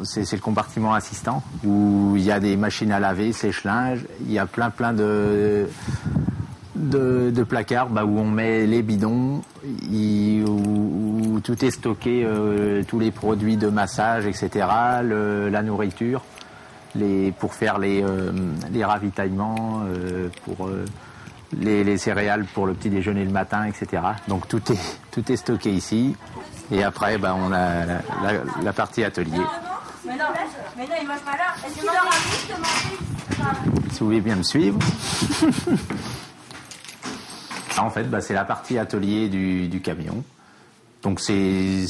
c'est le compartiment assistant où il y a des machines à laver, sèche-linge, il y a plein de placards où on met les bidons, où tout est stocké, tous les produits de massage, etc., la nourriture, pour faire les ravitaillements, pour les céréales pour le petit déjeuner le matin, etc. Donc tout est stocké ici. Et après, on a la partie atelier. Mais non, il mange pas là. Est-ce qu'il leur a dit de manger? Si vous voulez bien me suivre. En fait, c'est la partie atelier du camion. Donc c'est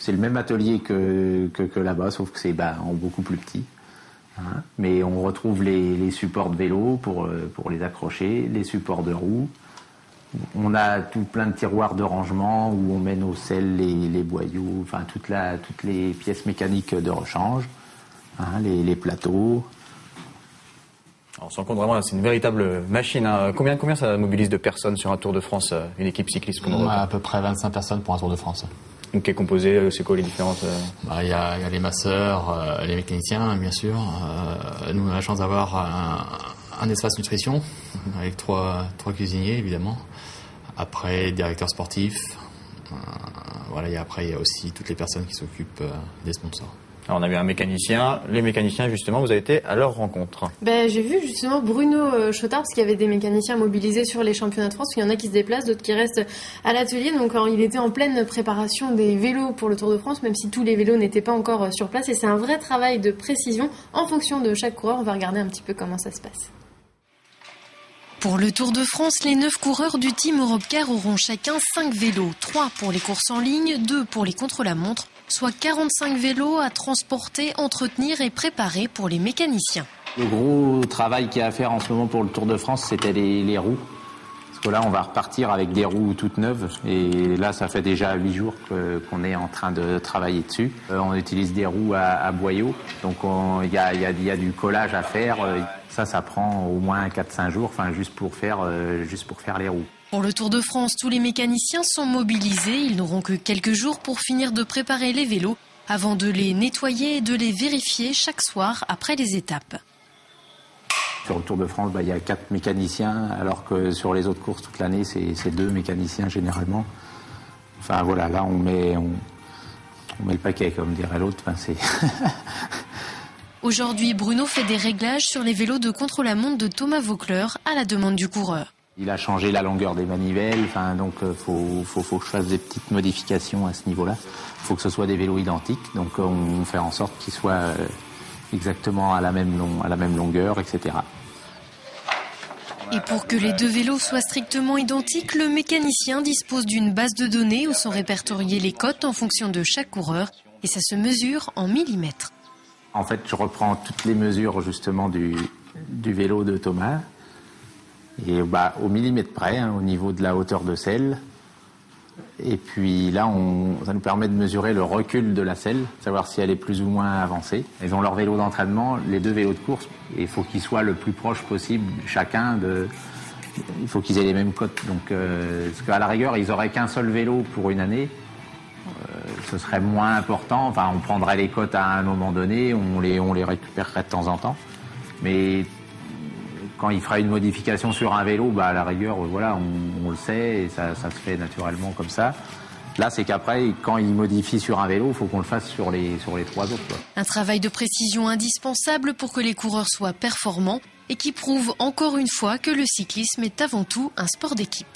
le même atelier que là-bas, sauf que c'est en beaucoup plus petit. Hein. Mais on retrouve les supports de vélo pour les accrocher, les supports de roues. On a tout plein de tiroirs de rangement où on met nos selles, les boyaux, enfin toutes les pièces mécaniques de rechange, hein, les plateaux. On se rend compte vraiment, c'est une véritable machine. Hein. Combien ça mobilise de personnes sur un Tour de France, une équipe cycliste comme on a à peu près 25 personnes pour un Tour de France. Donc qui est composé, c'est quoi les différentes Il y a les masseurs, les mécaniciens bien sûr. Nous on a la chance d'avoir un espace nutrition avec trois cuisiniers évidemment. Après directeur sportif. Après il y a aussi toutes les personnes qui s'occupent des sponsors. Alors on a vu un mécanicien. Les mécaniciens, justement, vous avez été à leur rencontre. J'ai vu justement Bruno Chotard, parce qu'il y avait des mécaniciens mobilisés sur les championnats de France. Il y en a qui se déplacent, d'autres qui restent à l'atelier. Donc il était en pleine préparation des vélos pour le Tour de France, même si tous les vélos n'étaient pas encore sur place. Et c'est un vrai travail de précision en fonction de chaque coureur. On va regarder un petit peu comment ça se passe. Pour le Tour de France, les 9 coureurs du Team Europcar auront chacun 5 vélos. 3 pour les courses en ligne, 2 pour les contre-la-montre, soit 45 vélos à transporter, entretenir et préparer pour les mécaniciens. Le gros travail qu'il y a à faire en ce moment pour le Tour de France, c'était les roues. Parce que là, on va repartir avec des roues toutes neuves. Et là, ça fait déjà 8 jours qu'on est en train de travailler dessus. On utilise des roues à boyaux. Donc, il y a du collage à faire. Ça prend au moins 4-5 jours, juste pour faire les roues. Pour le Tour de France, tous les mécaniciens sont mobilisés. Ils n'auront que quelques jours pour finir de préparer les vélos avant de les nettoyer et de les vérifier chaque soir après les étapes. Sur le Tour de France, il y a 4 mécaniciens, alors que sur les autres courses toute l'année, c'est 2 mécaniciens généralement. Là on met le paquet, comme dirait l'autre. Aujourd'hui, Bruno fait des réglages sur les vélos de contre-la-montre de Thomas Vaucleur à la demande du coureur. Il a changé la longueur des manivelles, donc faut que je fasse des petites modifications à ce niveau-là. Il faut que ce soit des vélos identiques, donc on fait en sorte qu'ils soient exactement à la même longueur, etc. Et pour que les 2 vélos soient strictement identiques, le mécanicien dispose d'une base de données où sont répertoriées les cotes en fonction de chaque coureur, et ça se mesure en millimètres. En fait, je reprends toutes les mesures justement du vélo de Thomas, et au millimètre près, au niveau de la hauteur de selle. Et puis là, ça nous permet de mesurer le recul de la selle, savoir si elle est plus ou moins avancée. Ils ont leur vélo d'entraînement, les 2 vélos de course, et il faut qu'ils soient le plus proche possible chacun il faut qu'ils aient les mêmes cotes. Donc, parce qu'à la rigueur, ils n'auraient qu'un seul vélo pour une année. Ce serait moins important. On prendrait les cotes à un moment donné, on les récupérerait de temps en temps. Mais quand il fera une modification sur un vélo, à la rigueur, on le sait et ça se fait naturellement comme ça. Là, c'est qu'après, quand il modifie sur un vélo, il faut qu'on le fasse sur les 3 autres. Un travail de précision indispensable pour que les coureurs soient performants et qui prouve encore une fois que le cyclisme est avant tout un sport d'équipe.